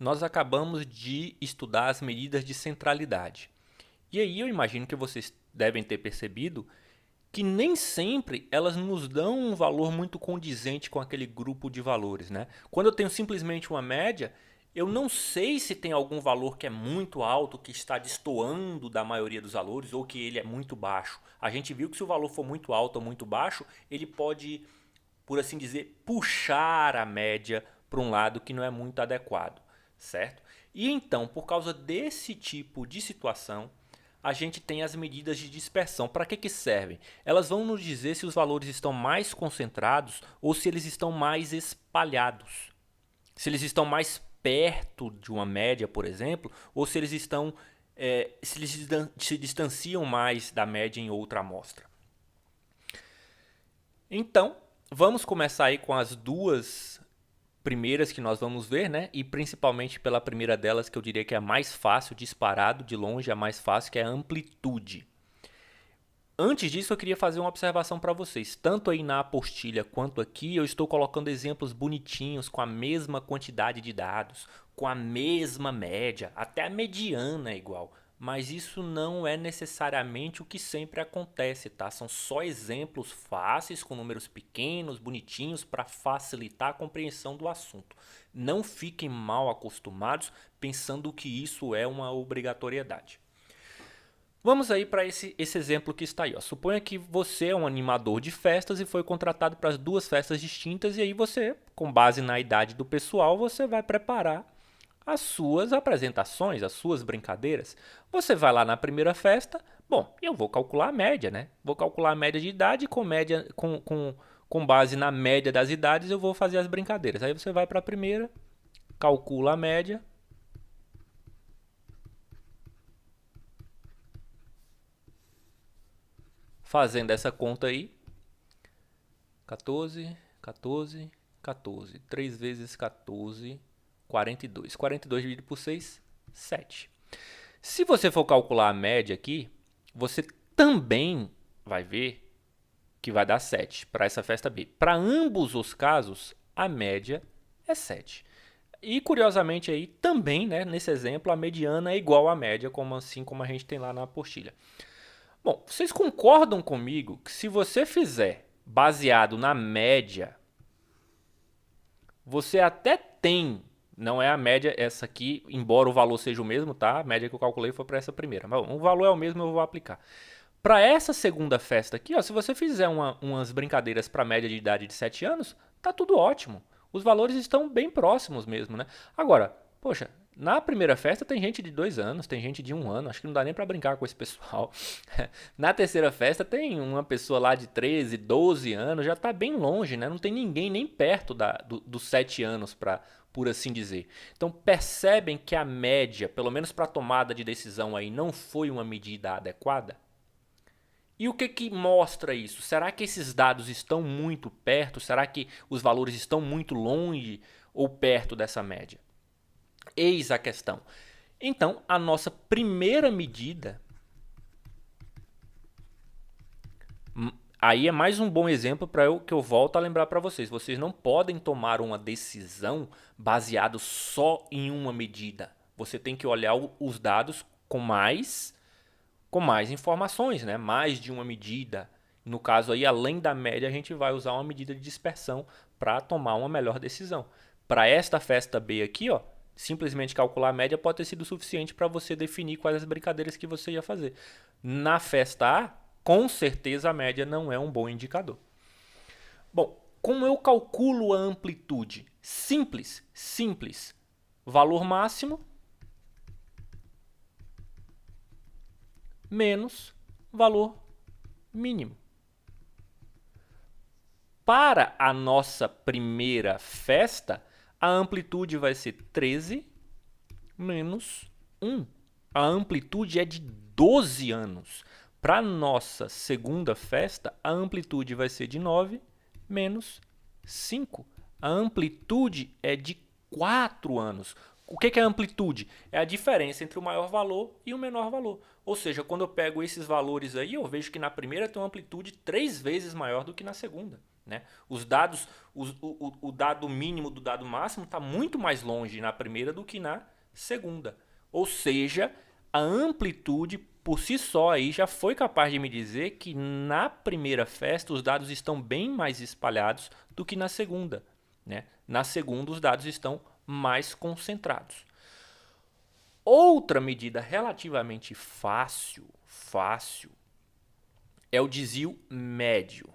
nós acabamos de estudar as medidas de centralidade. E aí eu imagino que vocês devem ter percebido que nem sempre elas nos dão um valor muito condizente com aquele grupo de valores, né? Quando eu tenho simplesmente uma média, eu não sei se tem algum valor que é muito alto, que está destoando da maioria dos valores, ou que ele é muito baixo. A gente viu que se o valor for muito alto ou muito baixo, ele pode, por assim dizer, puxar a média para um lado que não é muito adequado, certo? E então, por causa desse tipo de situação, a gente tem as medidas de dispersão. Para que servem? Elas vão nos dizer se os valores estão mais concentrados ou se eles estão mais espalhados. Se eles estão mais perto de uma média, por exemplo, ou se eles estão se eles se distanciam mais da média em outra amostra. Então, vamos começar aí com as duas primeiras que nós vamos ver, né? E principalmente pela primeira delas, que eu diria que é a mais fácil, disparado de longe, a mais fácil, que é a amplitude. Antes disso, eu queria fazer uma observação para vocês. Tanto aí na apostila quanto aqui, eu estou colocando exemplos bonitinhos com a mesma quantidade de dados, com a mesma média, até a mediana é igual. Mas isso não é necessariamente o que sempre acontece, tá? São só exemplos fáceis, com números pequenos, bonitinhos, para facilitar a compreensão do assunto. Não fiquem mal acostumados pensando que isso é uma obrigatoriedade. Vamos aí para esse exemplo que está aí. Ó. Suponha que você é um animador de festas e foi contratado para as duas festas distintas e aí você, com base na idade do pessoal, você vai preparar as suas apresentações, as suas brincadeiras. Você vai lá na primeira festa, bom, eu vou calcular a média, né? Vou calcular a média de idade com base na média das idades eu vou fazer as brincadeiras. Aí você vai para a primeira, calcula a média. Fazendo essa conta aí, 14, 14, 14. 3 vezes 14, 42. 42 dividido por 6, 7. Se você for calcular a média aqui, você também vai ver que vai dar 7 para essa festa B. Para ambos os casos, a média é 7. E curiosamente aí também, né, nesse exemplo, a mediana é igual à média, assim como a gente tem lá na apostila. Bom, vocês concordam comigo que se você fizer baseado na média, você até tem, não é a média essa aqui, embora o valor seja o mesmo, tá? A média que eu calculei foi para essa primeira, mas o valor é o mesmo, eu vou aplicar. Para essa segunda festa aqui, ó, se você fizer umas brincadeiras para média de idade de 7 anos, tá tudo ótimo. Os valores estão bem próximos mesmo, né? Agora, poxa, na primeira festa tem gente de 2 anos, tem gente de 1 ano, acho que não dá nem para brincar com esse pessoal. Na terceira festa tem uma pessoa lá de 13, 12 anos, já tá bem longe, né? Não tem ninguém nem perto dos 7 anos, por assim dizer. Então percebem que a média, pelo menos para a tomada de decisão aí, não foi uma medida adequada? E o que mostra isso? Será que esses dados estão muito perto? Será que os valores estão muito longe ou perto dessa média? Eis a questão. Então, a nossa primeira medida, aí é mais um bom exemplo que eu volto a lembrar para vocês. Vocês não podem tomar uma decisão baseado só em uma medida. Você tem que olhar os dados com mais informações, né? Mais de uma medida. No caso aí, além da média, a gente vai usar uma medida de dispersão para tomar uma melhor decisão. Para esta festa B aqui, ó, simplesmente calcular a média pode ter sido suficiente para você definir quais as brincadeiras que você ia fazer. Na festa A, com certeza a média não é um bom indicador. Bom, como eu calculo a amplitude? Simples, simples. Valor máximo menos valor mínimo. Para a nossa primeira festa, a amplitude vai ser 13 menos 1. A amplitude é de 12 anos. Para a nossa segunda festa, a amplitude vai ser de 9 menos 5. A amplitude é de 4 anos. O que é a amplitude? É a diferença entre o maior valor e o menor valor. Ou seja, quando eu pego esses valores aí, eu vejo que na primeira tem uma amplitude 3 vezes maior do que na segunda. né? Os dados, o dado mínimo do dado máximo está muito mais longe na primeira do que na segunda. Ou seja, a amplitude por si só aí já foi capaz de me dizer que na primeira festa os dados estão bem mais espalhados do que na segunda, né? Na segunda os dados estão mais concentrados. Outra medida relativamente fácil é o desvio médio.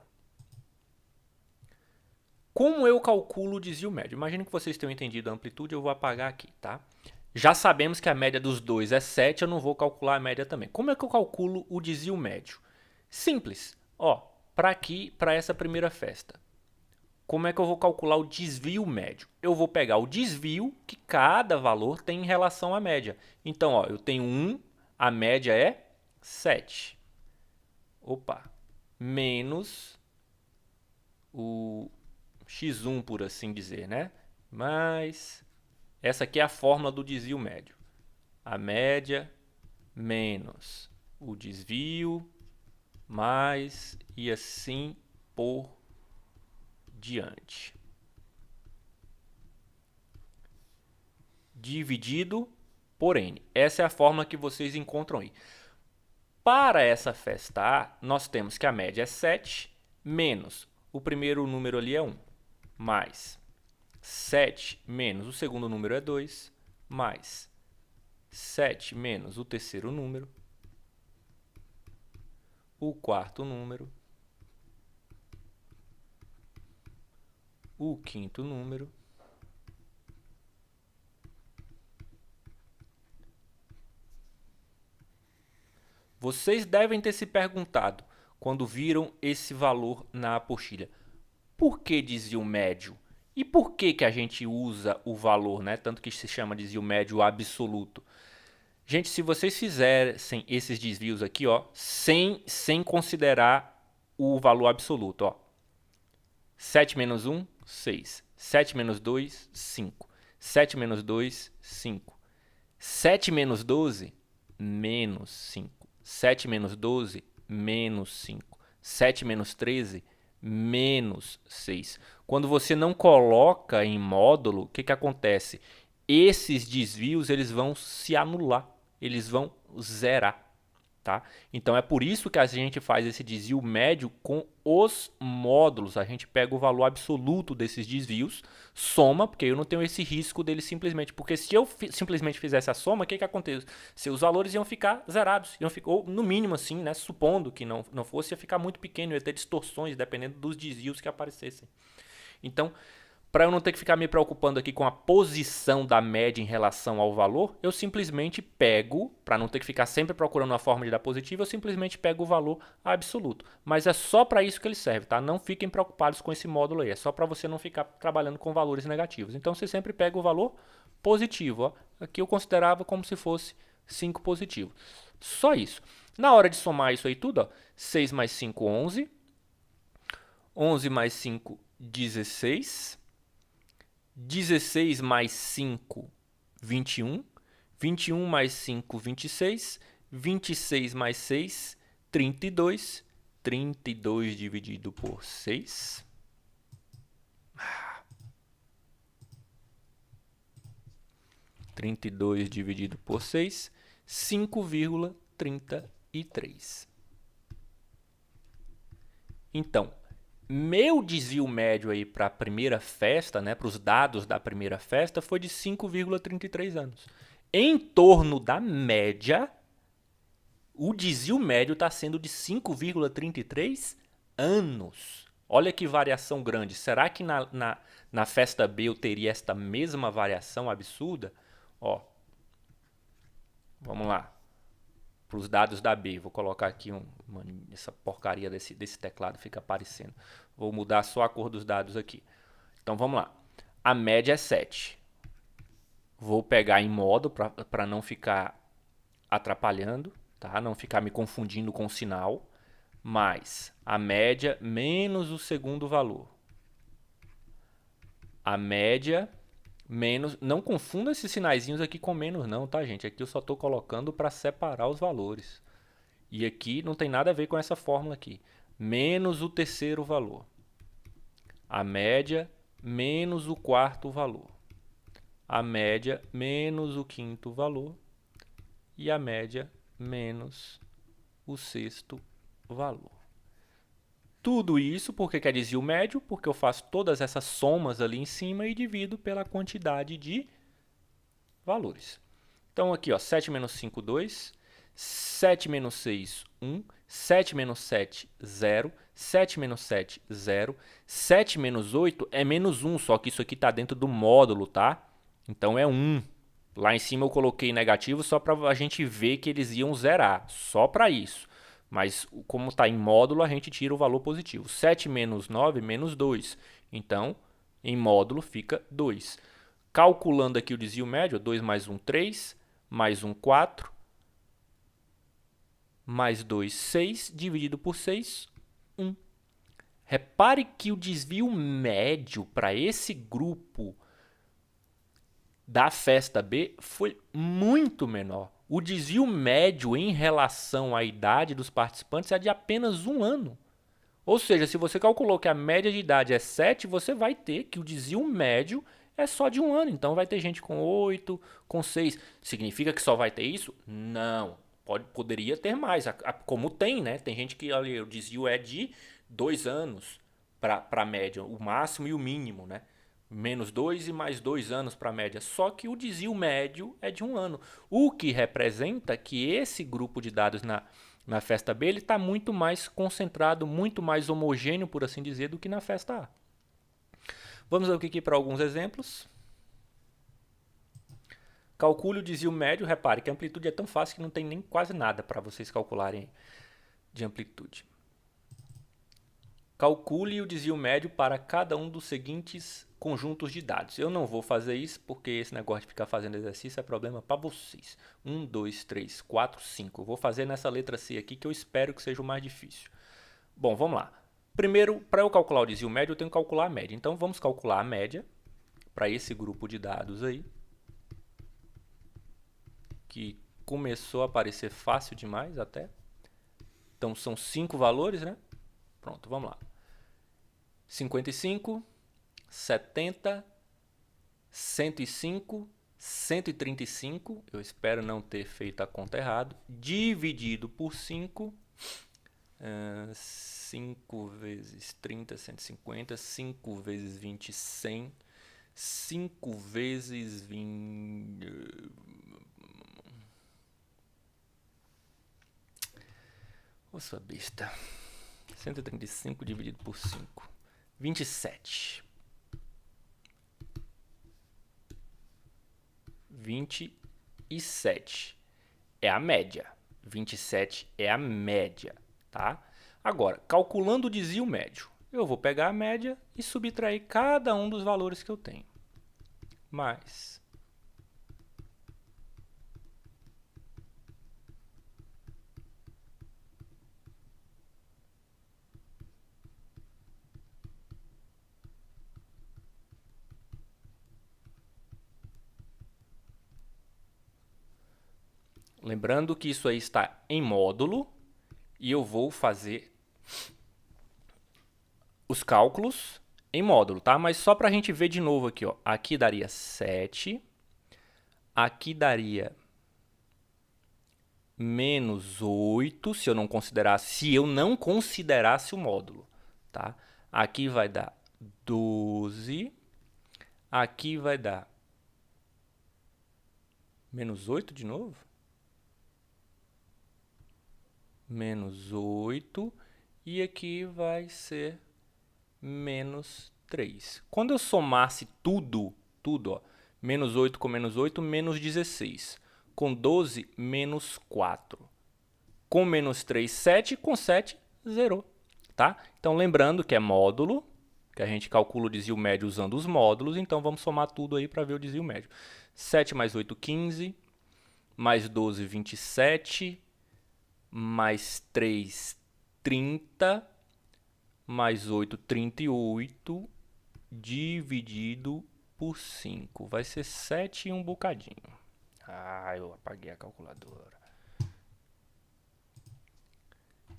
Como eu calculo o desvio médio? Imagino que vocês tenham entendido a amplitude, eu vou apagar aqui, tá? Já sabemos que a média dos dois é 7, eu não vou calcular a média também. Como é que eu calculo o desvio médio? Simples. Ó, para aqui, para essa primeira festa. Como é que eu vou calcular o desvio médio? Eu vou pegar o desvio que cada valor tem em relação à média. Então, ó, eu tenho 1, a média é 7. Opa. Menos o x1, por assim dizer, né? Mais... Essa aqui é a fórmula do desvio médio. A média menos o desvio mais e assim por diante. Dividido por n. Essa é a fórmula que vocês encontram aí. Para essa festa A, nós temos que a média é 7 menos o primeiro número ali é 1, mais 7 menos o segundo número é 2, mais 7 menos o terceiro número, o quarto número, o quinto número, vocês devem ter se perguntado, quando viram esse valor na apostila, por que desvio médio? E por que a gente usa o valor, né? Tanto que se chama desvio médio absoluto. Gente, se vocês fizessem esses desvios aqui, ó, sem considerar o valor absoluto, ó. 7 menos 1, 6. 7 menos 2, 5. 7 menos 2, 5. 7 menos 12, menos 5. 7 menos 12, menos 5. 7 menos 13, menos 6. Quando você não coloca em módulo, o que acontece? Esses desvios eles vão se anular, eles vão zerar. Tá? Então é por isso que a gente faz esse desvio médio com os módulos. A gente pega o valor absoluto desses desvios, soma, porque eu não tenho esse risco dele simplesmente. Porque se eu simplesmente fizesse a soma, o que acontece? Seus valores iam ficar zerados, ou no mínimo assim, né? Supondo que não fosse, ia ficar muito pequeno, ia ter distorções dependendo dos desvios que aparecessem. Então, para eu não ter que ficar me preocupando aqui com a posição da média em relação ao valor, eu simplesmente pego, para não ter que ficar sempre procurando a forma de dar positivo, eu simplesmente pego o valor absoluto. Mas é só para isso que ele serve, tá? Não fiquem preocupados com esse módulo aí, é só para você não ficar trabalhando com valores negativos. Então você sempre pega o valor positivo, ó. Aqui eu considerava como se fosse 5 positivo. Só isso. Na hora de somar isso aí tudo, ó, 6 mais 5, 11. 11 mais 5, 16. 16 mais 5, 21. 21 mais 5, 26. 26 mais 6, 32. 32 dividido por 6. 32 dividido por 6, 5,33. Então, meu desvio médio aí para a primeira festa, né, para os dados da primeira festa, foi de 5,33 anos. Em torno da média, o desvio médio está sendo de 5,33 anos. Olha que variação grande. Será que na festa B eu teria esta mesma variação absurda? Ó, vamos lá. Para os dados da B, vou colocar aqui essa porcaria desse teclado fica aparecendo. Vou mudar só a cor dos dados aqui. Então vamos lá. A média é 7. Vou pegar em modo para não ficar atrapalhando, tá? Não ficar me confundindo com o sinal. Mais a média menos o segundo valor. A média menos... Não confunda esses sinaizinhos aqui com menos não, tá, gente? Aqui eu só estou colocando para separar os valores. E aqui não tem nada a ver com essa fórmula aqui. Menos o terceiro valor. A média menos o quarto valor. A média menos o quinto valor. E a média menos o sexto valor. Tudo isso porque quer dizer o médio, porque eu faço todas essas somas ali em cima e divido pela quantidade de valores. Então aqui, ó, 7 menos 5, 2. 7 menos 6, 1. 7 menos 7, 0. 7 menos 7, 0. 7 menos 8 é menos 1, só que isso aqui está dentro do módulo, tá? Então é 1. Lá em cima eu coloquei negativo só para a gente ver que eles iam zerar, só para isso. Mas como está em módulo, a gente tira o valor positivo. 7 menos 9, menos 2. Então, em módulo fica 2. Calculando aqui o desvio médio, 2 mais 1, 3, mais 1, 4, mais 2, 6, dividido por 6, 1. Repare que o desvio médio para esse grupo da festa B foi muito menor. O desvio médio em relação à idade dos participantes é de apenas 1 ano. Ou seja, se você calculou que a média de idade é 7, você vai ter que o desvio médio é só de 1 ano. Então vai ter gente com 8, com 6. Significa que só vai ter isso? Não. Poderia ter mais, como tem, né? Tem gente que ali, o desvio é de 2 anos para a média, o máximo e o mínimo, né? Menos 2 e mais 2 anos para a média. Só que o desvio médio é de 1 ano. O que representa que esse grupo de dados na festa B ele está muito mais concentrado, muito mais homogêneo, por assim dizer, do que na festa A. Vamos aqui para alguns exemplos. Calcule o desvio médio. Repare que a amplitude é tão fácil que não tem nem quase nada para vocês calcularem de amplitude. Calcule o desvio médio para cada um dos seguintes conjuntos de dados. Eu não vou fazer isso porque esse negócio de ficar fazendo exercício é problema para vocês. 1, 2, 3, 4, 5. Eu vou fazer nessa letra C aqui que eu espero que seja o mais difícil. Bom, vamos lá. Primeiro, para eu calcular o desvio médio, eu tenho que calcular a média. Então, vamos calcular a média para esse grupo de dados aí, que começou a aparecer fácil demais até. Então, são 5 valores, né? Pronto, vamos lá. 55, 70, 105, 135, eu espero não ter feito a conta errado, dividido por 5, 5 vezes 30, 150, 5 vezes 20, 100, 5 vezes 20... Ô, sua besta. 135 dividido por 5. 27. 27 é a média. 27 é a média, tá? Agora, calculando o desvio médio, eu vou pegar a média e subtrair cada um dos valores que eu tenho. Mais lembrando que isso aí está em módulo e eu vou fazer os cálculos em módulo, tá? Mas só para a gente ver de novo aqui, ó. Aqui daria 7, aqui daria menos 8, se eu não considerasse o módulo, tá? Aqui vai dar 12, aqui vai dar menos 8 de novo. Menos 8 e aqui vai ser menos 3. Quando eu somasse tudo, ó, menos 8 com menos 8, menos 16. Com 12, menos 4. Com menos 3, 7. Com 7, zerou. Tá? Então, lembrando que é módulo, que a gente calcula o desvio médio usando os módulos. Então, vamos somar tudo aí para ver o desvio médio. 7 mais 8, 15. Mais 12, 27. Mais 3, 30. Mais 8, 38. Dividido por 5. Vai ser 7 e um bocadinho. Ah, eu apaguei a calculadora.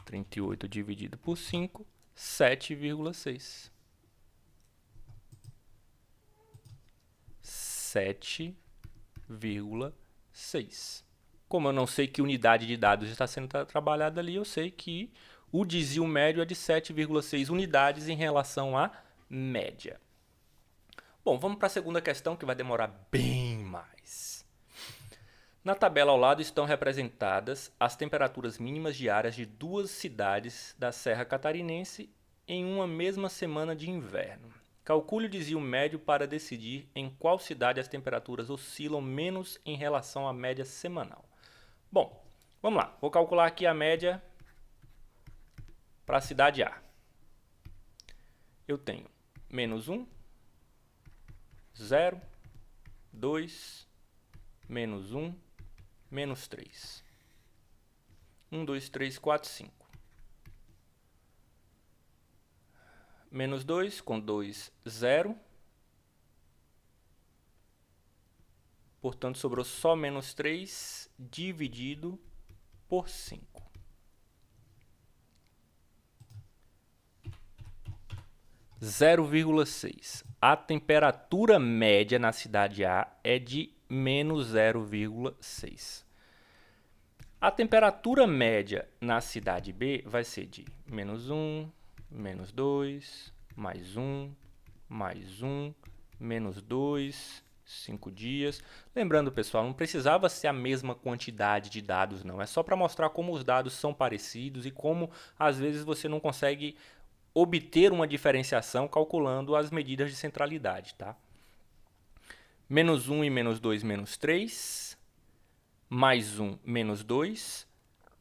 38 dividido por 5, 7,6. 7,6. Como eu não sei que unidade de dados está sendo trabalhada ali, eu sei que o desvio médio é de 7,6 unidades em relação à média. Bom, vamos para a segunda questão, que vai demorar bem mais. Na tabela ao lado estão representadas as temperaturas mínimas diárias de duas cidades da Serra Catarinense em uma mesma semana de inverno. Calcule o desvio médio para decidir em qual cidade as temperaturas oscilam menos em relação à média semanal. Bom, vamos lá. Vou calcular aqui a média para a cidade A. Eu tenho menos 1, 0, 2, menos 1, menos 3. 1, 2, 3, 4, 5. Menos 2, com 2, 0. Portanto, sobrou só menos 3 dividido por 5. 0,6. A temperatura média na cidade A é de menos 0,6. A temperatura média na cidade B vai ser de menos 1, menos 2, mais 1, mais 1, menos 2, 5 dias. Lembrando, pessoal, não precisava ser a mesma quantidade de dados, não. É só para mostrar como os dados são parecidos e como, às vezes, você não consegue obter uma diferenciação calculando as medidas de centralidade, tá? Menos 1 e menos 2, menos 3. Mais 1, menos 2.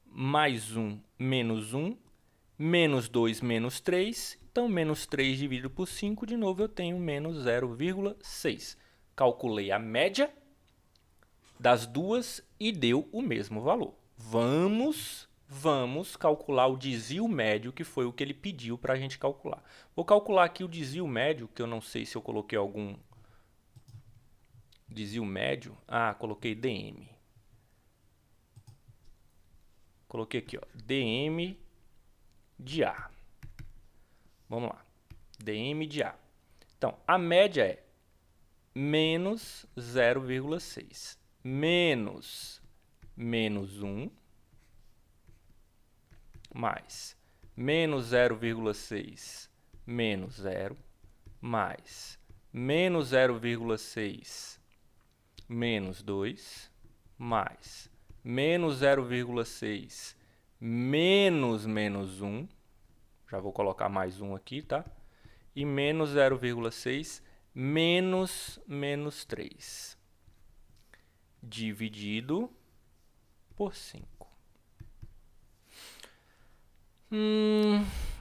Mais 1, menos 1. Menos 2, menos 3. Então, menos 3 dividido por 5, de novo, eu tenho menos 0,6. Calculei a média das duas e deu o mesmo valor. Vamos calcular o desvio médio, que foi o que ele pediu para a gente calcular. Vou calcular aqui o desvio médio, que eu não sei se eu coloquei algum desvio médio. Ah, coloquei DM. Coloquei aqui, ó, DM de A. Vamos lá. DM de A. Então, a média é menos 0,6 menos 1 mais menos 0,6 menos 0 mais menos 0,6 menos 2 mais menos 0,6 menos 1, já vou colocar mais 1 aqui, tá? E menos 0,6 menos 3, dividido por 5.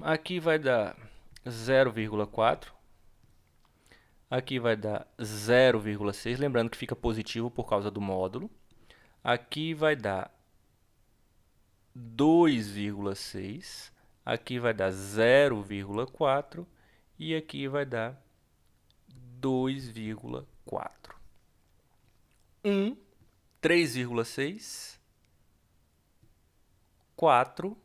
Aqui vai dar 0,4. Aqui vai dar 0,6. Lembrando que fica positivo por causa do módulo. Aqui vai dar 2,6. Aqui vai dar 0,4. E aqui vai dar 2,4. 3,6. 4.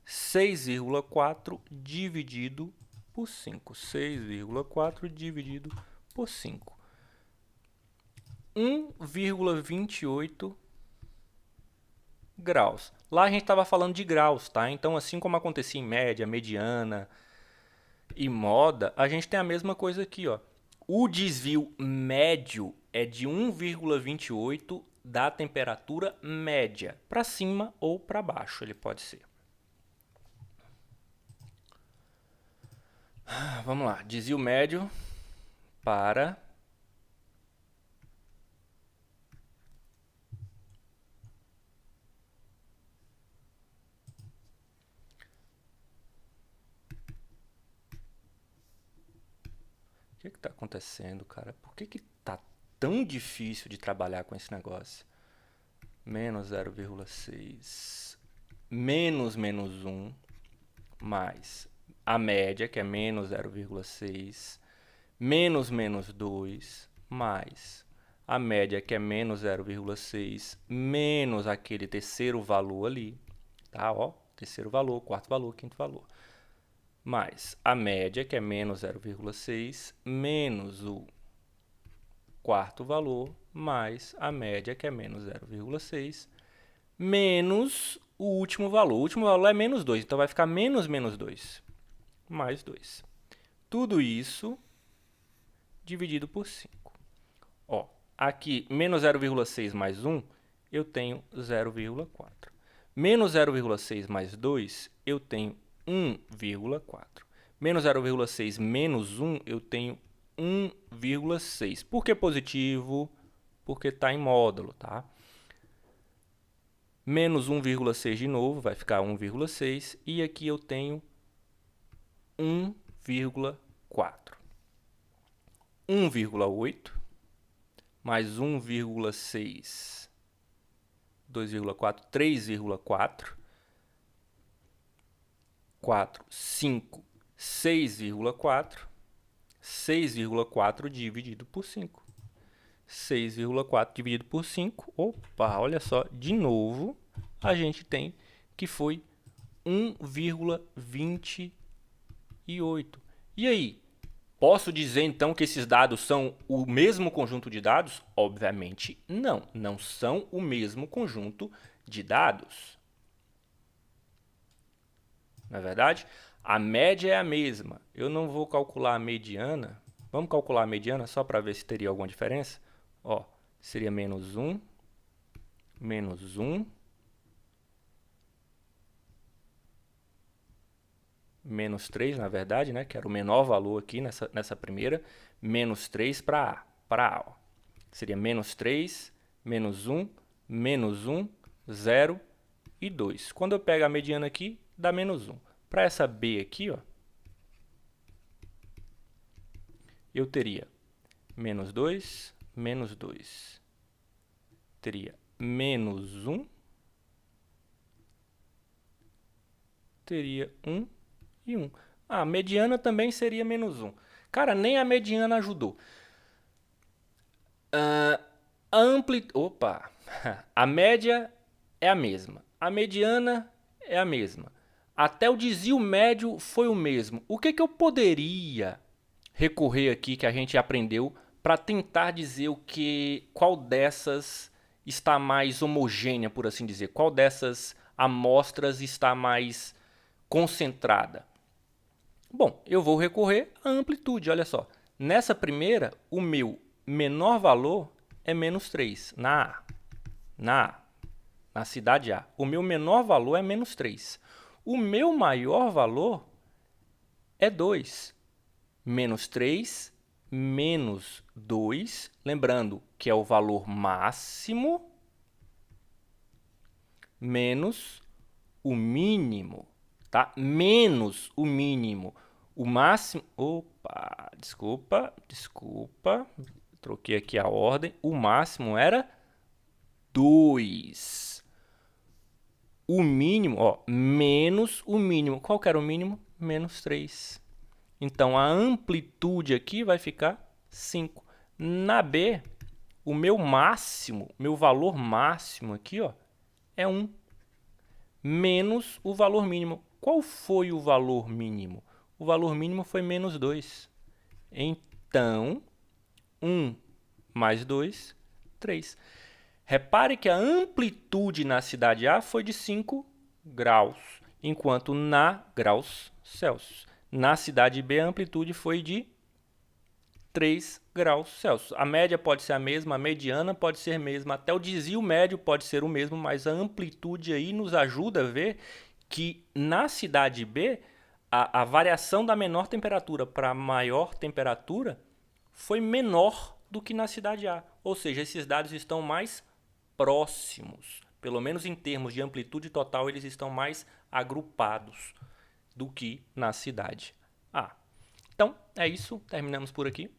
6,4 dividido por 5. 6,4 dividido por 5. 1,28 graus. Lá a gente estava falando de graus, tá? Então, assim como acontecia em média, mediana e moda, a gente tem a mesma coisa aqui, ó. O desvio médio é de 1,28 da temperatura média, para cima ou para baixo, ele pode ser. Vamos lá, desvio médio para o que está acontecendo, cara? Por que tá tão difícil de trabalhar com esse negócio? Menos 0,6 menos 1 mais a média, que é menos 0,6 menos 2 mais a média, que é menos 0,6 menos aquele terceiro valor ali, tá? Ó, terceiro valor, quarto valor, quinto valor, mais a média, que é menos 0,6 menos o quarto valor, mais a média, que é menos 0,6, menos o último valor. O último valor é menos 2, então vai ficar menos 2, mais 2. Tudo isso dividido por 5. Ó, aqui, menos 0,6 mais 1, eu tenho 0,4. Menos 0,6 mais 2, eu tenho 1,4. Menos 0,6 menos 1, eu tenho 1,6. Por que positivo? Porque está em módulo, tá? Menos 1,6 de novo, vai ficar 1,6. E aqui eu tenho 1,4. 1,8 mais 1,6, 2,4, 3,4, 4, 5, 6,4, 6,4 dividido por 5. 6,4 dividido por 5, opa, olha só, de novo, a gente tem que foi 1,28. E aí, posso dizer então que esses dados são o mesmo conjunto de dados? Obviamente não, não são o mesmo conjunto de dados. Não é verdade? A média é a mesma. Eu não vou calcular a mediana. Vamos calcular a mediana só para ver se teria alguma diferença? Ó, seria menos 1, menos 1, menos 3, na verdade, né? Que era o menor valor aqui nessa primeira. Menos 3 para A. Ó. Seria menos 3, menos 1, 0 e 2. Quando eu pego a mediana aqui, dá menos 1. Para essa B aqui, ó, eu teria menos 2, menos 2. Teria menos 1. Teria 1 e 1. A mediana também seria menos 1. Cara, nem a mediana ajudou. A média é a mesma. A mediana é a mesma. Até o desvio médio foi o mesmo. O que eu poderia recorrer aqui que a gente aprendeu para tentar dizer qual dessas está mais homogênea, por assim dizer? Qual dessas amostras está mais concentrada? Bom, eu vou recorrer à amplitude, olha só. Nessa primeira, o meu menor valor é menos 3, na cidade A. O meu menor valor é menos 3. O meu maior valor é 2. Menos 3, menos 2, lembrando que é o valor máximo, menos o mínimo, tá? Menos o mínimo. O máximo... Opa, desculpa. Troquei aqui a ordem. O máximo era 2. O mínimo, ó, menos o mínimo. Qual que era o mínimo? Menos 3. Então, a amplitude aqui vai ficar 5. Na B, o meu valor máximo aqui, ó, é 1. Menos o valor mínimo. Qual foi o valor mínimo? O valor mínimo foi menos 2. Então, 1 mais 2, 3. Repare que a amplitude na cidade A foi de 5 graus, enquanto na graus Celsius. Na cidade B, a amplitude foi de 3 graus Celsius. A média pode ser a mesma, a mediana pode ser a mesma, até o desvio médio pode ser o mesmo, mas a amplitude aí nos ajuda a ver que na cidade B, a variação da menor temperatura para a maior temperatura foi menor do que na cidade A. Ou seja, esses dados estão mais próximos. Pelo menos em termos de amplitude total, eles estão mais agrupados do que na cidade A. Então, é isso. Terminamos por aqui.